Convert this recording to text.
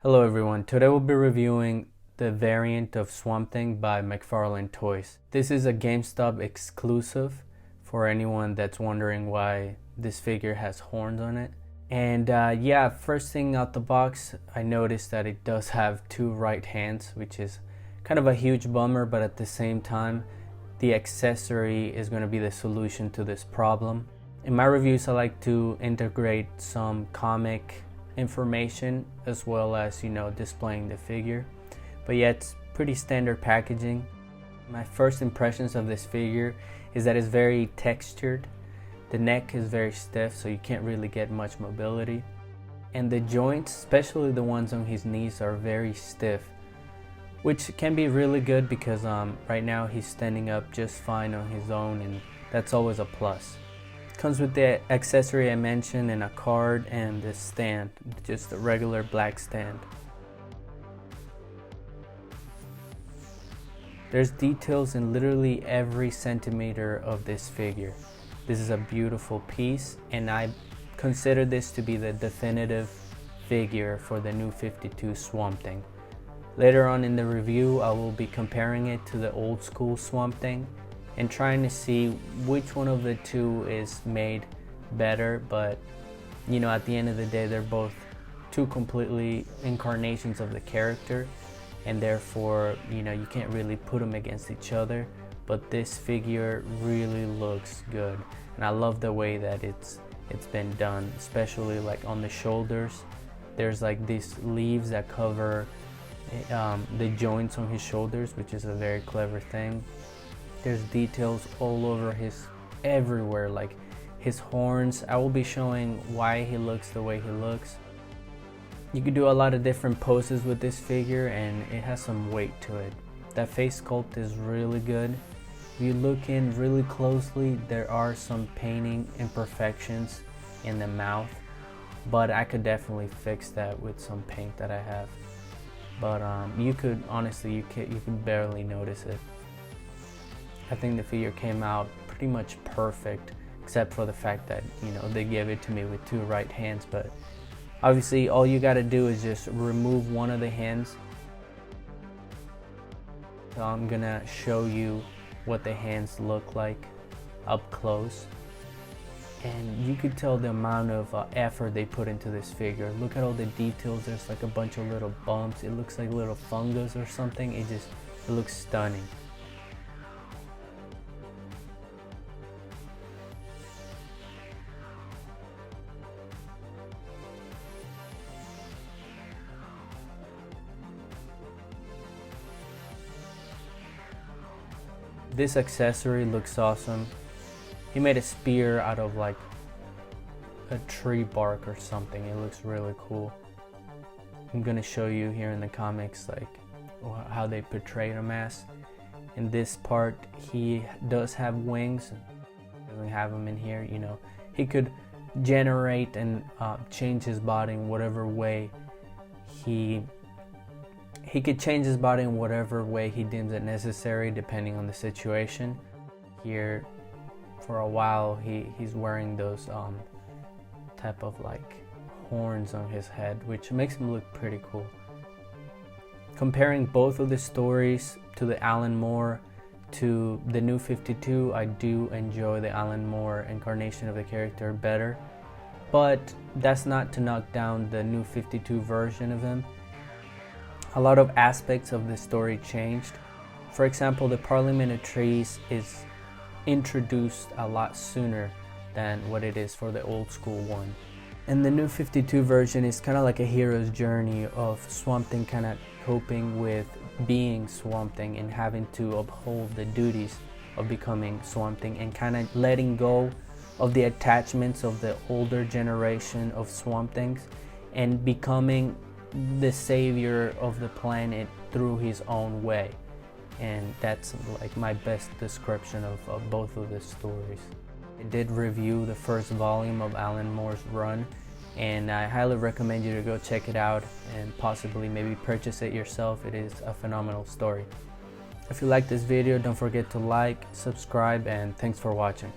Hello everyone, today we'll be reviewing the variant of Swamp Thing by McFarlane Toys. This is a GameStop exclusive for anyone that's wondering why this figure has horns on it. And yeah, first thing out the box, I noticed that it does have two right hands, which is kind of a huge bummer, but at the same time, the accessory is going to be the solution to this problem. In my reviews, I like to integrate some comic information as well as, displaying the figure. But yeah, it's pretty standard packaging. My first impressions of this figure is that it's very textured. The neck is very stiff, so you can't really get much mobility. And the joints, especially the ones on his knees, are very stiff, which can be really good because right now he's standing up just fine on his own, and that's always a plus. Comes with the accessory I mentioned and a card and this stand, just a regular black stand. There's details in literally every centimeter of this figure. This is a beautiful piece, and I consider this to be the definitive figure for the new 52 Swamp Thing. Later on in the review, I will be comparing it to the old school Swamp Thing and trying to see which one of the two is made better. But at the end of the day, they're both two completely incarnations of the character, and therefore you can't really put them against each other. But this figure really looks good, and I love the way that it's been done, especially like on the shoulders. There's like these leaves that cover the joints on his shoulders, which is a very clever thing. There's details all over everywhere, like his horns. I will be showing why he looks the way he looks. You can do a lot of different poses with this figure, and it has some weight to it. That face sculpt is really good. If you look in really closely, there are some painting imperfections in the mouth, but I could definitely fix that with some paint that I have. But you could barely notice it. I think the figure came out pretty much perfect, except for the fact that they gave it to me with two right hands. But obviously all you got to do is just remove one of the hands. So I'm gonna show you what the hands look like up close, and you could tell the amount of effort they put into this figure. Look at all the details. There's like a bunch of little bumps. It looks like little fungus or something. It looks stunning. This accessory looks awesome. He made a spear out of like a tree bark or something. It looks really cool. I'm gonna show you here in the comics like how they portrayed him as. In this part, he does have wings. Doesn't have them in here. He could generate and change his body in whatever way he could change his body in whatever way he deems it necessary, depending on the situation. Here, for a while, he's wearing those type of like horns on his head, which makes him look pretty cool. Comparing both of the stories to the Alan Moore to the new 52, I do enjoy the Alan Moore incarnation of the character better, but that's not to knock down the new 52 version of him. A lot of aspects of the story changed. For example, the Parliament of Trees is introduced a lot sooner than what it is for the old school one. And the new 52 version is kind of like a hero's journey of Swamp Thing kind of coping with being Swamp Thing and having to uphold the duties of becoming Swamp Thing, and kind of letting go of the attachments of the older generation of Swamp Things and becoming the savior of the planet through his own way. And that's like my best description of both of the stories. I did review the first volume of Alan Moore's run, and I highly recommend you to go check it out and possibly maybe purchase it yourself. It is a phenomenal story. If you like this video, don't forget to like, subscribe, and thanks for watching.